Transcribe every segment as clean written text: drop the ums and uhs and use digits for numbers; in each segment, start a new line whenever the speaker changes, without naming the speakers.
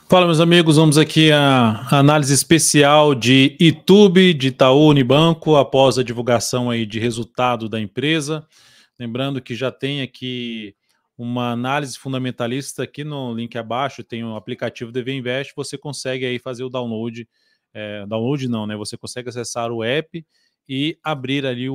Fala, meus amigos, vamos aqui à análise especial de YouTube, de Itaú Unibanco, após a divulgação aí de resultado da empresa. Lembrando que já tem aqui uma análise fundamentalista aqui no link abaixo, tem o aplicativo DV Invest, você consegue aí fazer o download, download não, né? Você consegue acessar o app e abrir ali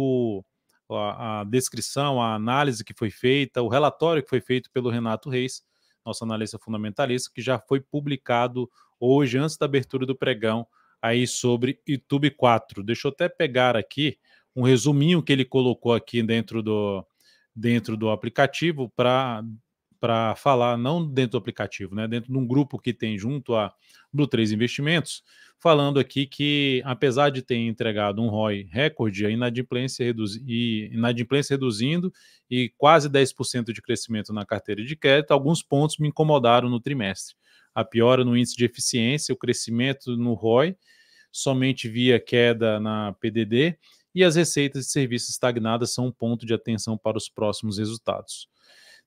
a descrição, a análise que foi feita, o relatório que foi feito pelo Renato Reis, nosso analista fundamentalista, que já foi publicado hoje, antes da abertura do pregão, aí sobre YouTube 4. Deixa eu até pegar aqui um resuminho que ele colocou aqui dentro do aplicativo para falar, não dentro do aplicativo, né, dentro de um grupo que tem junto a Blue 3 Investimentos, falando aqui que, apesar de ter entregado um ROI recorde, a inadimplência reduzindo e quase 10% de crescimento na carteira de crédito, alguns pontos me incomodaram no trimestre. A piora no índice de eficiência, o crescimento no ROI, somente via queda na PDD, e as receitas de serviços estagnadas são um ponto de atenção para os próximos resultados.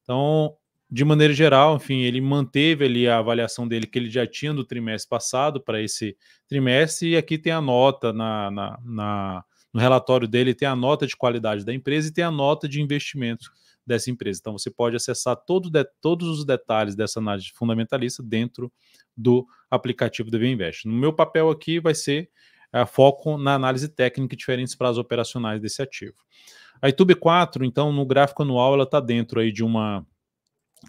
Então, de maneira geral, enfim, ele manteve ali a avaliação dele que ele já tinha no trimestre passado para esse trimestre, e aqui tem a nota no relatório dele, tem a nota de qualidade da empresa e tem a nota de investimento dessa empresa. Então, você pode acessar todos os detalhes dessa análise fundamentalista dentro do aplicativo DV Invest. No meu papel aqui vai ser foco na análise técnica e diferentes prazos operacionais desse ativo. A YouTube 4, então, no gráfico anual, ela está dentro aí de uma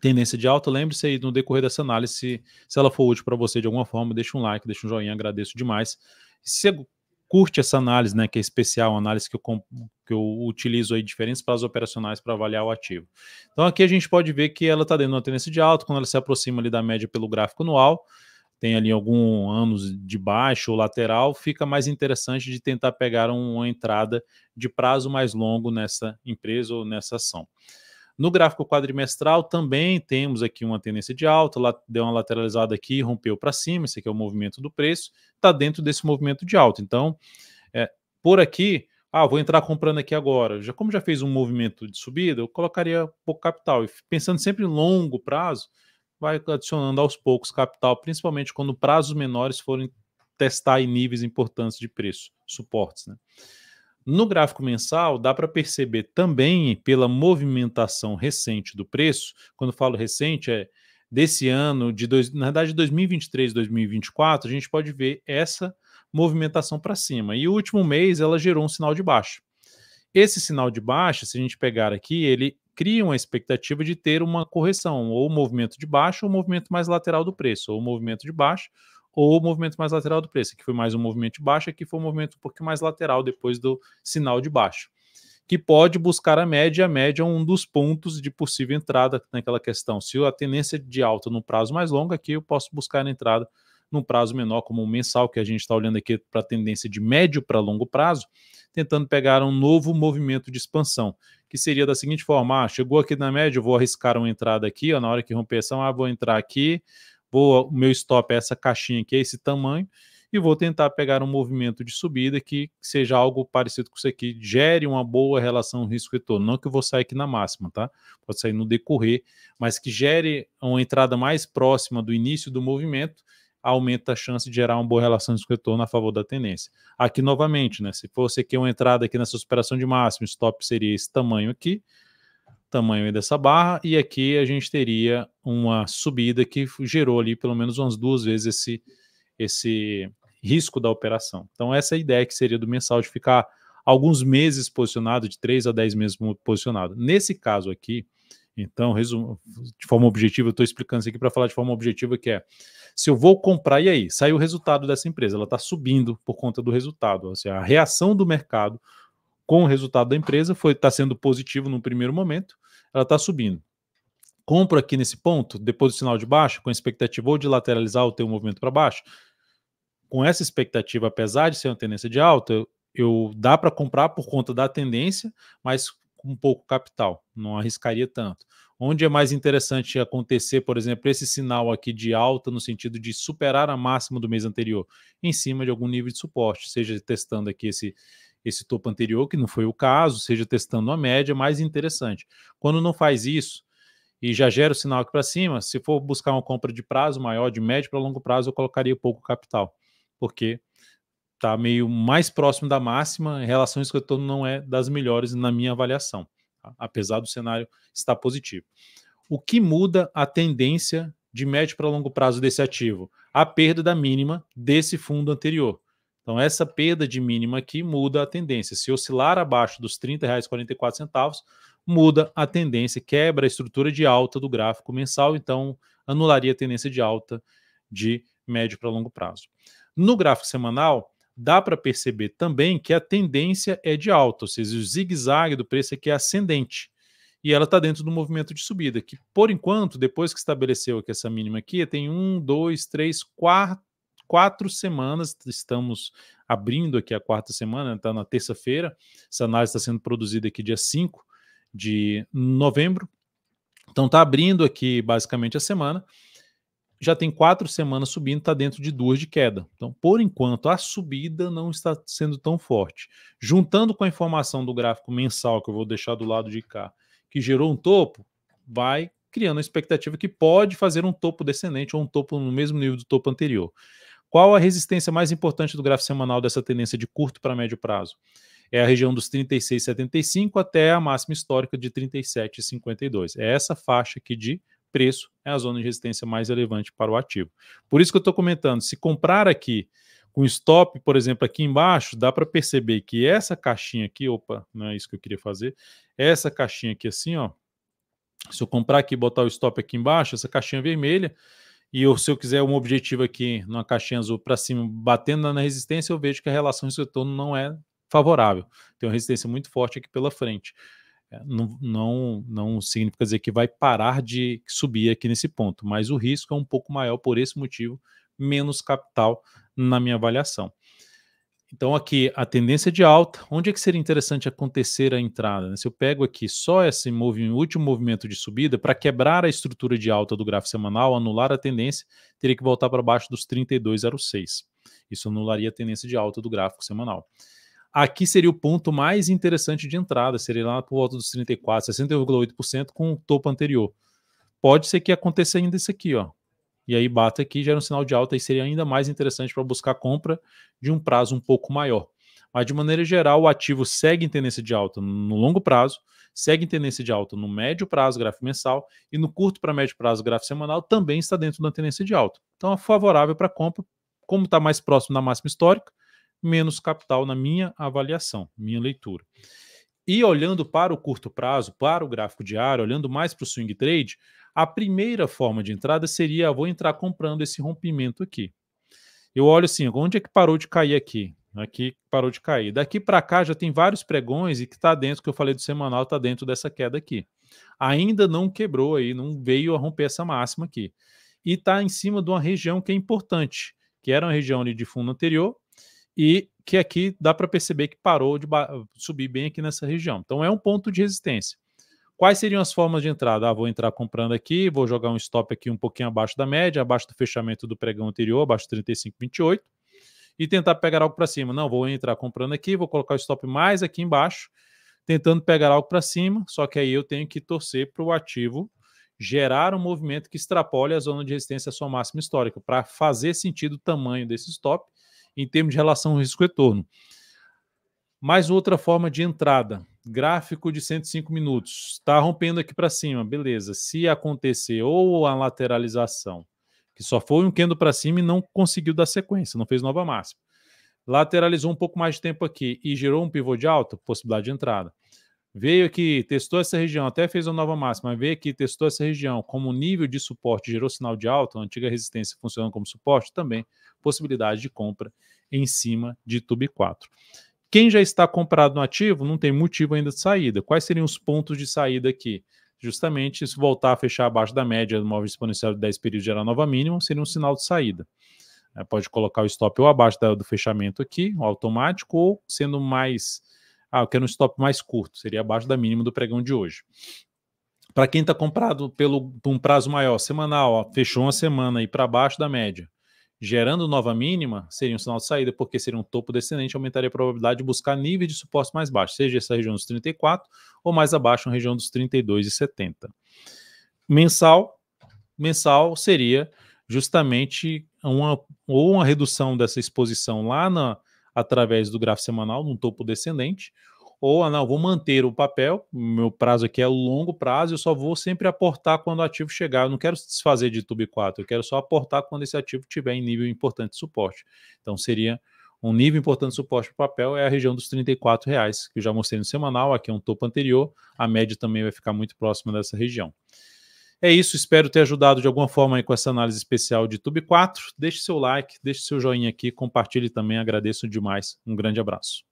tendência de alta. Lembre-se aí no decorrer dessa análise, se ela for útil para você de alguma forma, deixa um like, deixa um joinha, agradeço demais. Se você curte essa análise, né, que é especial, uma análise que eu utilizo aí diferentes prazos operacionais para avaliar o ativo. Então aqui a gente pode ver que ela está dentro de uma tendência de alta, quando ela se aproxima ali da média pelo gráfico anual, tem ali alguns anos de baixo ou lateral, fica mais interessante de tentar pegar uma entrada de prazo mais longo nessa empresa ou nessa ação. No gráfico quadrimestral também temos aqui uma tendência de alta, deu uma lateralizada aqui, rompeu para cima, esse aqui é o movimento do preço, está dentro desse movimento de alta. Então, por aqui, vou entrar comprando aqui agora. Como já fez um movimento de subida, eu colocaria pouco capital. E pensando sempre em longo prazo, vai adicionando aos poucos capital, principalmente quando prazos menores forem testar em níveis importantes de preço, suportes, né? No gráfico mensal, dá para perceber também pela movimentação recente do preço, quando falo recente, desse ano, na verdade, 2023 2024, a gente pode ver essa movimentação para cima. E o último mês ela gerou um sinal de baixa. Esse sinal de baixa, se a gente pegar aqui, ele cria uma expectativa de ter uma correção, ou movimento de baixa, ou movimento mais lateral do preço, ou movimento de baixa, ou movimento mais lateral do preço. Aqui foi mais um movimento de baixa, aqui foi um movimento um pouquinho mais lateral depois do sinal de baixa, que pode buscar a média é um dos pontos de possível entrada naquela questão. Se a tendência de alta no prazo mais longo, aqui eu posso buscar a entrada num prazo menor, como o mensal, que a gente está olhando aqui para a tendência de médio para longo prazo, tentando pegar um novo movimento de expansão, que seria da seguinte forma: chegou aqui na média, eu vou arriscar uma entrada aqui, na hora que romper a ação, vou entrar aqui, o meu stop é essa caixinha aqui, é esse tamanho, e vou tentar pegar um movimento de subida que seja algo parecido com isso aqui, gere uma boa relação risco-retorno. Não que eu vou sair aqui na máxima, tá? Pode sair no decorrer, mas que gere uma entrada mais próxima do início do movimento, aumenta a chance de gerar uma boa relação de risco-retorno a favor da tendência. Aqui, novamente, né? Se você quer uma entrada aqui nessa superação de máximo, stop seria esse tamanho aqui, tamanho dessa barra, e aqui a gente teria uma subida que gerou ali pelo menos umas 2 vezes esse risco da operação. Então essa é a ideia que seria do mensal, de ficar alguns meses posicionado, de 3 a 10 meses posicionado. Nesse caso aqui, então, de forma objetiva, eu estou explicando isso aqui para falar de forma objetiva, que se eu vou comprar, e aí? Saiu o resultado dessa empresa, ela está subindo por conta do resultado, ou seja, a reação do mercado com o resultado da empresa está sendo positivo no primeiro momento, ela está subindo. Compro aqui nesse ponto, depois do sinal de baixa, com a expectativa ou de lateralizar ou ter um movimento para baixo. Com essa expectativa, apesar de ser uma tendência de alta, dá para comprar por conta da tendência, mas com pouco capital, não arriscaria tanto. Onde é mais interessante acontecer, por exemplo, esse sinal aqui de alta, no sentido de superar a máxima do mês anterior, em cima de algum nível de suporte, seja testando aqui esse topo anterior, que não foi o caso, seja testando a média, mais interessante. Quando não faz isso, e já gera o sinal aqui para cima, se for buscar uma compra de prazo maior, de médio para longo prazo, eu colocaria pouco capital, porque está meio mais próximo da máxima, em relação a isso que eu estou, não é das melhores na minha avaliação, tá? Apesar do cenário estar positivo. O que muda a tendência de médio para longo prazo desse ativo? A perda da mínima desse fundo anterior. Então, essa perda de mínima aqui muda a tendência. Se oscilar abaixo dos R$ 30,44, muda a tendência, quebra a estrutura de alta do gráfico mensal, então anularia a tendência de alta de médio para longo prazo. No gráfico semanal, dá para perceber também que a tendência é de alta, ou seja, o zigue-zague do preço aqui é ascendente. E ela está dentro do movimento de subida, que por enquanto, depois que estabeleceu aqui essa mínima aqui, tem 4 semanas, estamos abrindo aqui a 4ª semana, está na terça-feira, essa análise está sendo produzida aqui dia 5 de novembro, então está abrindo aqui basicamente a semana, já tem 4 semanas subindo, está dentro de 2 de queda. Então, por enquanto, a subida não está sendo tão forte. Juntando com a informação do gráfico mensal, que eu vou deixar do lado de cá, que gerou um topo, vai criando a expectativa que pode fazer um topo descendente ou um topo no mesmo nível do topo anterior. Qual a resistência mais importante do gráfico semanal dessa tendência de curto para médio prazo? É a região dos 36,75 até a máxima histórica de 37,52. É essa faixa aqui de preço, é a zona de resistência mais relevante para o ativo. Por isso que eu estou comentando, se comprar aqui com stop, por exemplo, aqui embaixo, dá para perceber que essa caixinha aqui, opa, não é isso que eu queria fazer, essa caixinha aqui assim, ó, se eu comprar aqui e botar o stop aqui embaixo, essa caixinha vermelha, e se eu quiser um objetivo aqui numa caixinha azul para cima, batendo na resistência, eu vejo que a relação de retorno não é favorável. Tem uma resistência muito forte aqui pela frente. Não significa dizer que vai parar de subir aqui nesse ponto, mas o risco é um pouco maior por esse motivo, menos capital na minha avaliação. Então aqui a tendência de alta, onde é que seria interessante acontecer a entrada, né? Se eu pego aqui só esse último movimento de subida, para quebrar a estrutura de alta do gráfico semanal, anular a tendência, teria que voltar para baixo dos 32,06. Isso anularia a tendência de alta do gráfico semanal. Aqui seria o ponto mais interessante de entrada, seria lá por volta dos 34, 60,8% com o topo anterior. Pode ser que aconteça ainda isso aqui, ó. E aí bata aqui, gera um sinal de alta e seria ainda mais interessante para buscar compra de um prazo um pouco maior. Mas de maneira geral, o ativo segue em tendência de alta no longo prazo, segue em tendência de alta no médio prazo, gráfico mensal, e no curto para médio prazo, gráfico semanal, também está dentro da tendência de alta. Então é favorável para compra, como está mais próximo da máxima histórica, menos capital na minha avaliação, minha leitura. E olhando para o curto prazo, para o gráfico diário, olhando mais para o swing trade, a primeira forma de entrada seria, vou entrar comprando esse rompimento aqui. Eu olho assim, onde é que parou de cair aqui? Aqui parou de cair. Daqui para cá já tem vários pregões e que está dentro, que eu falei do semanal, está dentro dessa queda aqui. Ainda não quebrou aí, não veio a romper essa máxima aqui. E está em cima de uma região que é importante, que era uma região ali de fundo anterior, e que aqui dá para perceber que parou de subir bem aqui nessa região. Então é um ponto de resistência. Quais seriam as formas de entrada? Vou entrar comprando aqui, vou jogar um stop aqui um pouquinho abaixo da média, abaixo do fechamento do pregão anterior, abaixo de 35,28, e tentar pegar algo para cima. Não, vou entrar comprando aqui, vou colocar o stop mais aqui embaixo, tentando pegar algo para cima, só que aí eu tenho que torcer para o ativo gerar um movimento que extrapole a zona de resistência à sua máxima histórica, para fazer sentido o tamanho desse stop em termos de relação risco-retorno. Mais outra forma de entrada, gráfico de 105 minutos, está rompendo aqui para cima, beleza. Se acontecer ou a lateralização, que só foi um candle para cima e não conseguiu dar sequência, não fez nova máxima. Lateralizou um pouco mais de tempo aqui e gerou um pivô de alta, possibilidade de entrada. Veio aqui, testou essa região, até fez uma nova máxima, veio aqui, testou essa região como nível de suporte, gerou sinal de alta, a antiga resistência funcionando como suporte, também possibilidade de compra em cima de TUB 4. Quem já está comprado no ativo não tem motivo ainda de saída. Quais seriam os pontos de saída aqui? Justamente, se voltar a fechar abaixo da média do móvel exponencial de 10 períodos e gerar nova mínima, seria um sinal de saída. Pode colocar o stop ou abaixo do fechamento aqui, o automático, ou sendo mais... eu quero um stop mais curto, seria abaixo da mínima do pregão de hoje. Para quem está comprado por um prazo maior, semanal, fechou uma semana aí para baixo da média, gerando nova mínima, seria um sinal de saída, porque seria um topo descendente, aumentaria a probabilidade de buscar nível de suporte mais baixo, seja essa região dos 34 ou mais abaixo, na região dos 32,70. Mensal seria justamente uma redução dessa exposição lá através do gráfico semanal, num topo descendente, ou não, vou manter o papel, meu prazo aqui é o longo prazo, eu só vou sempre aportar quando o ativo chegar, eu não quero se desfazer de TUB 4, eu quero só aportar quando esse ativo estiver em nível importante de suporte. Então seria um nível importante de suporte para o papel é a região dos R$ 34, que eu já mostrei no semanal, aqui é um topo anterior, a média também vai ficar muito próxima dessa região. É isso, espero ter ajudado de alguma forma aí com essa análise especial de TUB 4. Deixe seu like, deixe seu joinha aqui, compartilhe também, agradeço demais. Um grande abraço.